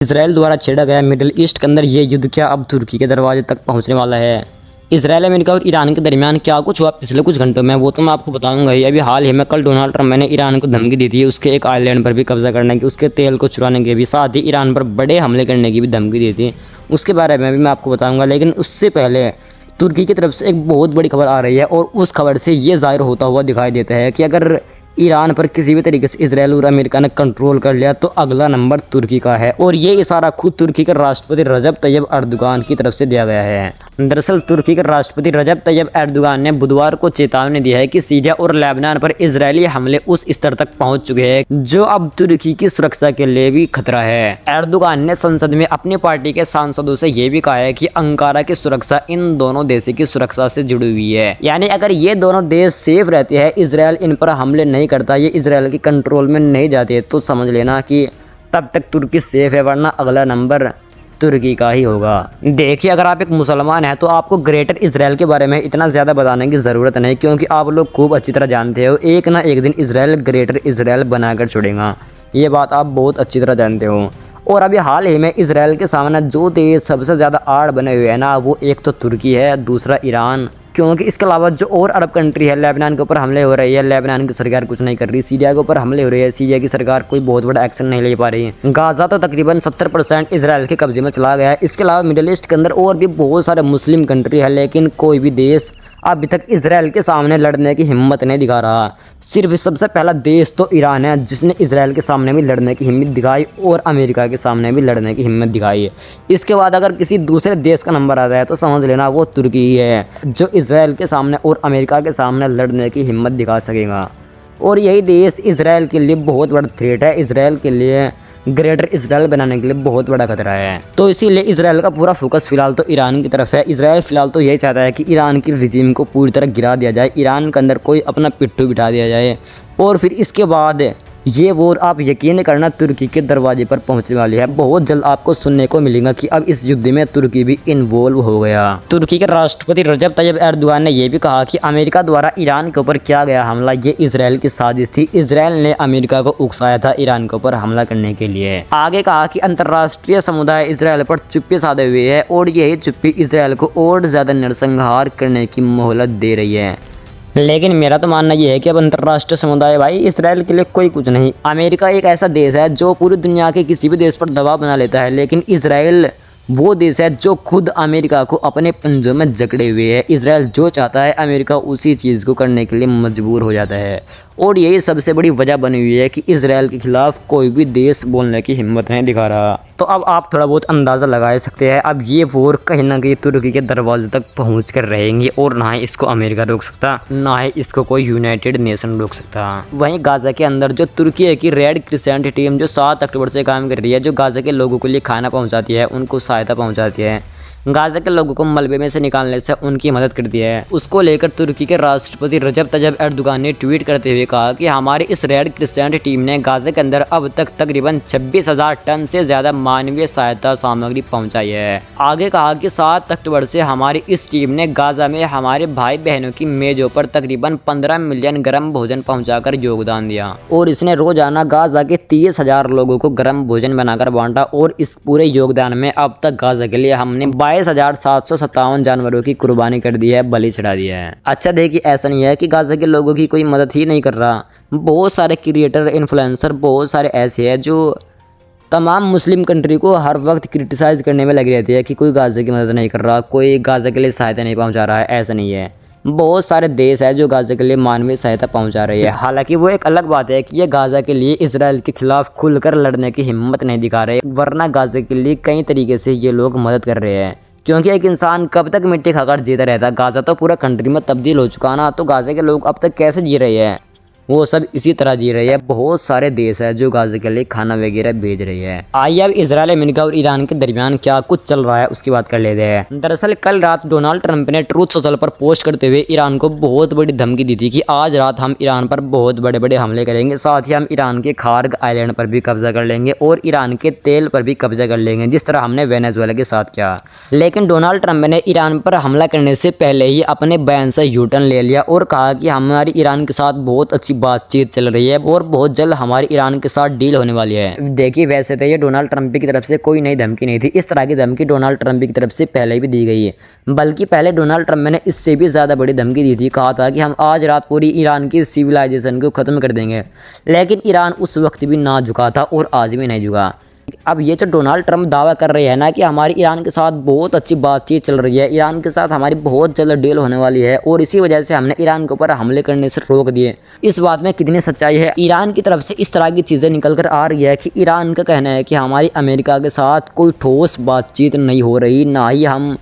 Israel द्वारा छेड़ा गया मिडिल ईस्ट के अंदर ये युद्ध क्या अब तुर्की के दरवाजे तक पहुंचने वाला है। इसराइल, अमेरिका और ईरान के दरमियान क्या कुछ हुआ पिछले कुछ घंटों में, वो तो मैं आपको बताऊंगा ही। अभी हाल ही में कल डोनाल्ड ट्रंप ने ईरान को धमकी दी थी उसके एक आइलैंड पर भी कब्जा करने की, उसके तेल को चुराने की भी, साथ ही ईरान पर बड़े हमले करने की भी धमकी दी थी। उसके बारे में भी मैं आपको बताऊँगा, लेकिन उससे पहले तुर्की की तरफ से एक बहुत बड़ी खबर आ रही है और उस खबर से ये ज़ाहिर होता हुआ दिखाई देता है कि अगर ईरान पर किसी भी तरीके से इजराइल और अमेरिका ने कंट्रोल कर लिया तो अगला नंबर तुर्की का है। और ये इशारा खुद तुर्की के राष्ट्रपति रजब तैयब अर्दोगान की तरफ से दिया गया है। दरअसल तुर्की के राष्ट्रपति रजब तैयब अर्दोगान ने बुधवार को चेतावनी दी है कि सीरिया और लेबनान पर इजरायली हमले उस स्तर तक पहुंच चुके हैं जो अब तुर्की की सुरक्षा के लिए भी खतरा है। अर्दोगान ने संसद में अपनी पार्टी के सांसदों से ये भी कहा है कि अंकारा की सुरक्षा इन दोनों देशों की सुरक्षा से जुड़ी हुई है, यानी अगर ये दोनों देश सेफ रहते हैं, इजराइल इन पर हमले नहीं करता, ये इजराइल के कंट्रोल में नहीं जाते, तो समझ लेना कि तब तक तुर्की सेफ है, वरना अगला नंबर तुर्की का ही होगा। देखिए, अगर आप एक मुसलमान हैं तो आपको ग्रेटर इजराइल के बारे में इतना ज़्यादा बताने की ज़रूरत नहीं, क्योंकि आप लोग खूब अच्छी तरह जानते हो एक ना एक दिन इजराइल ग्रेटर इजराइल बनाकर छोड़ेगा। ये बात आप बहुत अच्छी तरह जानते हो। और अभी हाल ही में इजराइल के सामने जो देश सबसे ज़्यादा आड़ बने हुए हैं ना, वो एक तो तुर्की है, दूसरा ईरान, क्योंकि इसके अलावा जो और अरब कंट्री है, लेबनान के ऊपर हमले हो रही है, लेबनान की सरकार कुछ नहीं कर रही, सीरिया के ऊपर हमले हो रहे हैं, सीरिया की सरकार कोई बहुत बड़ा एक्शन नहीं ले पा रही, गाजा तो तकरीबन 70% इजराइल के कब्जे में चला गया है। इसके अलावा मिडिल ईस्ट के अंदर और भी बहुत सारे मुस्लिम कंट्री है, लेकिन कोई भी देश अभी तक इजराइल के सामने लड़ने की हिम्मत नहीं दिखा रहा। सिर्फ सबसे पहला देश तो ईरान है जिसने इजराइल के सामने भी लड़ने की हिम्मत दिखाई और अमेरिका के सामने भी लड़ने की हिम्मत दिखाई है। इसके बाद अगर किसी दूसरे देश का नंबर आता है तो समझ लेना वो तुर्की ही है जो इजराइल के सामने और अमेरिका के सामने लड़ने की हिम्मत दिखा सकेगा। और यही देश इजराइल के लिए बहुत बड़ा थ्रेट है, इजराइल के लिए ग्रेटर इजराइल बनाने के लिए बहुत बड़ा खतरा है। तो इसीलिए इजराइल का पूरा फोकस फिलहाल तो ईरान की तरफ है। इजराइल फिलहाल तो यही चाहता है कि ईरान की रिजीम को पूरी तरह गिरा दिया जाए, ईरान के अंदर कोई अपना पिट्ठू बिठा दिया जाए, और फिर इसके बाद ये वॉर आप यकीन करना तुर्की के दरवाजे पर पहुंचने वाली है। बहुत जल्द आपको सुनने को मिलेगा कि अब इस युद्ध में तुर्की भी इन्वॉल्व हो गया। तुर्की के राष्ट्रपति रजब तैयब अर्दोगान ने यह भी कहा कि अमेरिका द्वारा ईरान के ऊपर किया गया हमला ये इजराइल की साजिश थी, इजराइल ने अमेरिका को उकसाया था ईरान के ऊपर हमला करने के लिए। आगे कहा कि अंतर्राष्ट्रीय समुदाय इजराइल पर चुप्पी साधे हुए है और यही चुप्पी इजराइल को और ज्यादा नरसंहार करने की मोहलत दे रही है। लेकिन मेरा तो मानना यह है कि अब अंतर्राष्ट्रीय समुदाय भाई इसराइल के लिए कोई कुछ नहीं। अमेरिका एक ऐसा देश है जो पूरी दुनिया के किसी भी देश पर दबाव बना लेता है, लेकिन इसराइल वो देश है जो खुद अमेरिका को अपने पंजों में जकड़े हुए है। इसराइल जो चाहता है अमेरिका उसी चीज़ को करने के लिए मजबूर हो जाता है, और यही सबसे बड़ी वजह बनी हुई है कि इसराइल के खिलाफ कोई भी देश बोलने की हिम्मत नहीं दिखा रहा। तो अब आप थोड़ा बहुत अंदाज़ा लगा सकते हैं, अब ये वॉर कहीं ना कहीं तुर्की के दरवाजे तक पहुँच कर रहेंगी, और ना ही इसको अमेरिका रोक सकता, ना ही इसको कोई यूनाइटेड नेशन रोक सकता। वहीं गाजा के अंदर जो तुर्की है कि रेड क्रिसेंट टीम जो 7 अक्टूबर से काम कर रही है, जो गाजा के लोगों के लिए खाना पहुँचाती है, उनको सहायता पहुँचाती है, गाजा के लोगों को मलबे में से निकालने से उनकी मदद करती है, उसको लेकर तुर्की के राष्ट्रपति रजब तैयब अर्दोगान ने ट्वीट करते हुए कहा कि हमारी इस रेड क्रिसेंट टीम ने गाजा के अंदर अब तक तकरीबन 26,000 टन से ज़्यादा मानवीय सहायता सामग्री पहुंचाई है। आगे कहा कि 7 अक्टूबर से हमारी इस टीम ने गाजा में हमारे भाई बहनों की मेजों पर तकरीबन 15 मिलियन गर्म भोजन पहुँचाकर योगदान दिया, और इसने रोजाना गाजा के 30,000 लोगों को गर्म भोजन बनाकर बांटा, और इस पूरे योगदान में अब तक गाजा के लिए हमने 22,757 जानवरों की कुर्बानी कर दी है, बलि चढ़ा दिया है। अच्छा देखिए, ऐसा नहीं है कि गाजा के लोगों की कोई मदद ही नहीं कर रहा। बहुत सारे क्रिएटर, इन्फ्लुएंसर, बहुत सारे ऐसे हैं जो तमाम मुस्लिम कंट्री को हर वक्त क्रिटिसाइज़ करने में लगी रहती है कि कोई गाजा की मदद नहीं कर रहा, कोई गाजा के लिए सहायता नहीं पहुंचा रहा है। ऐसा नहीं है, बहुत सारे देश है जो गाजा के लिए मानवीय सहायता पहुंचा रही है। हालांकि वो एक अलग बात है कि ये गाजा के लिए इसराइल के खिलाफ खुलकर लड़ने की हिम्मत नहीं दिखा रहे, वरना गाजा के लिए कई तरीके से ये लोग मदद कर रहे हैं। क्योंकि एक इंसान कब तक मिट्टी खाकर जीता रहता, गाजा तो पूरा कंट्री में तब्दील हो चुका ना, तो गाजा के लोग अब तक कैसे जी रहे हैं, वो सब इसी तरह जी रही है। बहुत सारे देश है जो गाजा के लिए खाना वगैरह भेज रही है। आइए अब इजराइल, अमेरिका और ईरान के दरमियान क्या कुछ चल रहा है उसकी बात कर लेते हैं। दरअसल कल रात डोनाल्ड ट्रंप ने ट्रूथ सोशल पर पोस्ट करते हुए ईरान को बहुत बड़ी धमकी दी थी कि आज रात हम ईरान पर बहुत बड़े बड़े हमले करेंगे, साथ ही हम ईरान के खार्ग आइलैंड पर भी कब्जा कर लेंगे और ईरान के तेल पर भी कब्जा कर लेंगे, जिस तरह हमने वेनेजुएला के साथ किया। लेकिन डोनाल्ड ट्रंप ने ईरान पर हमला करने से पहले ही अपने बयान से यू टर्न ले लिया और कहा कि हमारी ईरान के साथ बहुत अच्छी बातचीत चल रही है और बहुत जल्द हमारी ईरान के साथ डील होने वाली है। देखिए वैसे तो ये डोनाल्ड ट्रंप की तरफ से कोई नई धमकी नहीं थी, इस तरह की धमकी डोनाल्ड ट्रंप की तरफ से पहले भी दी गई है। बल्कि पहले डोनाल्ड ट्रंप ने इससे भी ज़्यादा बड़ी धमकी दी थी, कहा था कि हम आज रात पूरी ईरान की सिविलाइजेशन को ख़त्म कर देंगे। लेकिन ईरान उस वक्त भी ना झुका था और आज भी नहीं झुका। अब ये जो डोनाल्ड ट्रंप दावा कर रहे हैं ना कि हमारी ईरान के साथ बहुत अच्छी बातचीत चल रही है, ईरान के साथ हमारी बहुत जल्द डील होने वाली है और इसी वजह से हमने ईरान के ऊपर हमले करने से रोक दिए, इस बात में कितनी सच्चाई है? ईरान की तरफ से इस तरह की चीज़ें निकल कर आ रही है कि ईरान का कहना है कि हमारी अमेरिका के साथ कोई ठोस बातचीत नहीं हो रही, ना ही हम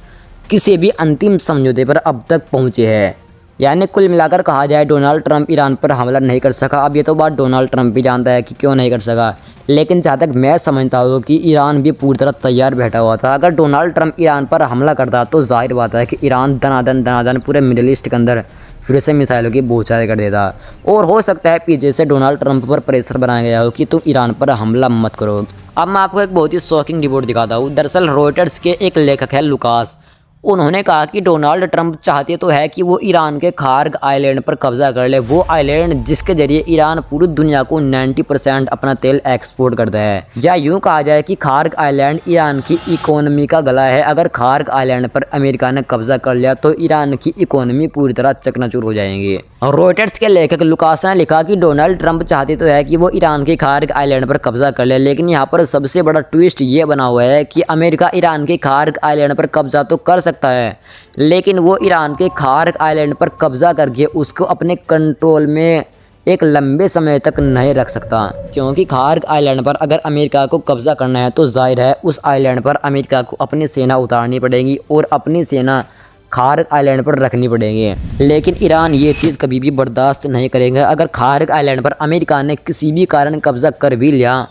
किसी भी अंतिम समझौते पर अब तक पहुँचे हैं। यानी कुल मिलाकर कहा जाए डोनाल्ड ट्रंप ईरान पर हमला नहीं कर सका। अब ये तो बात डोनाल्ड ट्रंप भी जानता है कि क्यों नहीं कर सका, लेकिन जहाँ तक मैं समझता हूँ कि ईरान भी पूरी तरह तैयार बैठा हुआ था। अगर डोनाल्ड ट्रंप ईरान पर हमला करता तो जाहिर बात है कि ईरान दनादन पूरे मिडिल ईस्ट के अंदर फिर से मिसाइलों की बौछारें कर देता और हो सकता है पीछे से डोनाल्ड ट्रंप पर प्रेशर बनाया गया हो कि तुम ईरान पर हमला मत करो। अब मैं आपको एक बहुत ही शॉकिंग रिपोर्ट दिखाता हूँ। दरअसल रॉयटर्स के एक लेखक है लुकास, उन्होंने कहा कि डोनाल्ड ट्रंप चाहते तो है कि वो ईरान के खार्ग आइलैंड पर कब्जा कर ले, वो आइलैंड जिसके जरिए ईरान पूरी दुनिया को 90% अपना तेल एक्सपोर्ट करता है। या यूं कहा जाए कि खार्ग आइलैंड ईरान की इकोनॉमी का गला है। अगर खार्ग आइलैंड पर अमेरिका ने कब्जा कर लिया तो ईरान की इकोनॉमी पूरी तरह चकनाचूर हो जाएंगी। और रॉयटर्स के लेखक लुकास ने लिखा कि डोनाल्ड ट्रंप चाहते तो है कि वो ईरान के खार्ग आइलैंड पर कब्जा कर ले, लेकिन यहाँ पर सबसे बड़ा ट्विस्ट ये बना हुआ है कि अमेरिका ईरान के खार्ग आइलैंड पर कब्जा तो कर सकता है, लेकिन वो ईरान के खार्ग आइलैंड पर कब्जा करके उसको अपने कंट्रोल में एक लंबे समय तक नहीं रख सकता। क्योंकि खार्ग आइलैंड पर अगर अमेरिका को कब्जा करना है तो जाहिर है उस आइलैंड पर अमेरिका को अपनी सेना उतारनी पड़ेगी और अपनी सेना खार्ग आइलैंड पर रखनी पड़ेगी। लेकिन ईरान ये चीज़ कभी भी बर्दाश्त नहीं करेगा। अगर खार्ग आइलैंड पर अमेरिका ने किसी भी कारण कब्जा कर भी लिया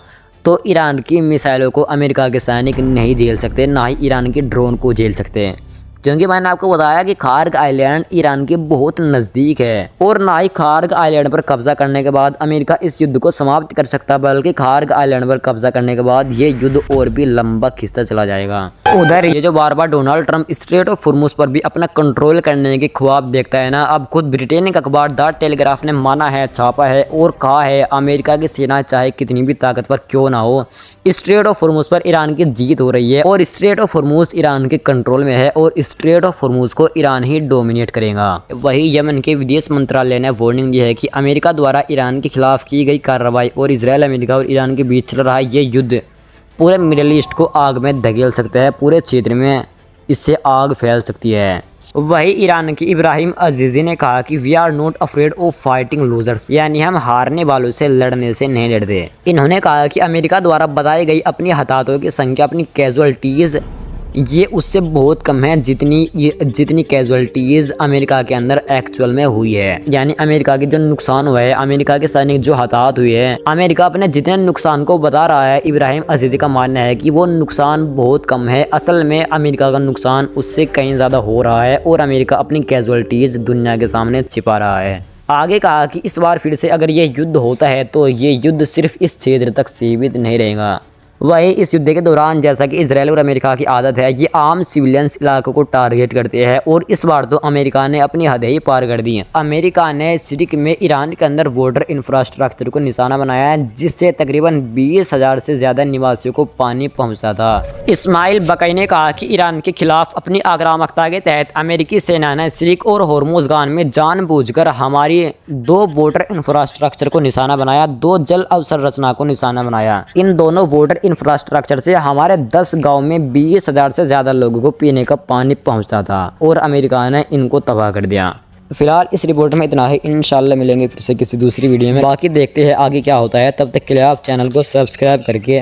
तो ईरान की मिसाइलों को अमेरिका के सैनिक नहीं झेल सकते, ना ही ईरान के ड्रोन को झेल सकते हैं। क्योंकि मैंने आपको बताया कि खार्ग आइलैंड ईरान के बहुत नज़दीक है और ना ही खार्ग आइलैंड पर कब्जा करने के बाद अमेरिका इस युद्ध को समाप्त कर सकता, बल्कि खार्ग आइलैंड पर कब्जा करने के बाद ये युद्ध और भी लंबा खिंचता चला जाएगा। उधर ये जो बार बार Donald Trump strait of Hormuz पर भी अपना कंट्रोल करने के ख्वाब देखता है ना, अब खुद ब्रिटेन का अखबार द टेलीग्राफ ने माना है, छापा है और कहा है अमेरिका की सेना चाहे कितनी भी ताकतवर क्यों ना हो, स्ट्रेट ऑफ होर्मुज पर ईरान की जीत हो रही है और स्ट्रेट ऑफ होर्मुज ईरान के कंट्रोल में है और स्ट्रेट ऑफ होर्मुज को ईरान ही डोमिनेट करेगा। वही यमन के विदेश मंत्रालय ने वार्निंग दी है कि अमेरिका द्वारा ईरान के खिलाफ की गई कार्रवाई और इजराइल, अमेरिका और ईरान के बीच चल रहा ये युद्ध पूरे मिडिल ईस्ट को आग में धकेल सकता है, पूरे क्षेत्र में इससे आग फैल सकती है। वही ईरान के इब्राहिम अजीज़ी ने कहा कि we are not afraid of fighting losers, यानी हम हारने वालों से लड़ने से नहीं डरते। इन्होंने कहा कि अमेरिका द्वारा बताई गई अपनी हताहतों की संख्या, अपनी कैजुअलिटीज़ ये उससे बहुत कम है जितनी कैजुअलिटीज़ अमेरिका के अंदर एक्चुअल में हुई है। यानी अमेरिका के जो नुकसान हुआ है, अमेरिका के सैनिक जो हताहत हुए हैं, अमेरिका अपने जितने नुकसान को बता रहा है, इब्राहिम अजीज़ी का मानना है कि वो नुकसान बहुत कम है। असल में अमेरिका का नुकसान उससे कहीं ज़्यादा हो रहा है और अमेरिका अपनी कैजुअलिटीज़ दुनिया के सामने छिपा रहा है। आगे कहा कि इस बार फिर से अगर ये युद्ध होता है तो ये युद्ध सिर्फ इस क्षेत्र तक सीमित नहीं रहेगा। वही इस युद्ध के दौरान जैसा कि इजराइल और अमेरिका की आदत है, ये आम सिविलियंस इलाकों को टारगेट करते हैं और इस बार तो अमेरिका ने अपनी हदें ही पार कर दी हैं। अमेरिका ने सिरिक में ईरान के अंदर वाटर इंफ्रास्ट्रक्चर को निशाना बनाया है, जिससे तकरीबन 20,000 से ज़्यादा निवासियों को पानी पहुंचता था। इस्माइल बकई ने कहा कि ईरान के खिलाफ अपनी आक्रामकता के तहत अमेरिकी सेना ने सिरिक और होर्मुज़गान में जानबूझकर हमारी 2 वाटर इंफ्रास्ट्रक्चर को निशाना बनाया, 2 जल अवसंरचना को निशाना बनाया। इन दोनों वाटर इंफ्रास्ट्रक्चर से हमारे 10 गांव में 20,000 से ज़्यादा लोगों को पीने का पानी पहुंचता था और अमेरिका ने इनको तबाह कर दिया। फिलहाल इस रिपोर्ट में इतना ही, इंशाल्लाह मिलेंगे फिर से किसी दूसरी वीडियो में। बाकी देखते हैं आगे क्या होता है, तब तक के लिए आप चैनल को सब्सक्राइब करके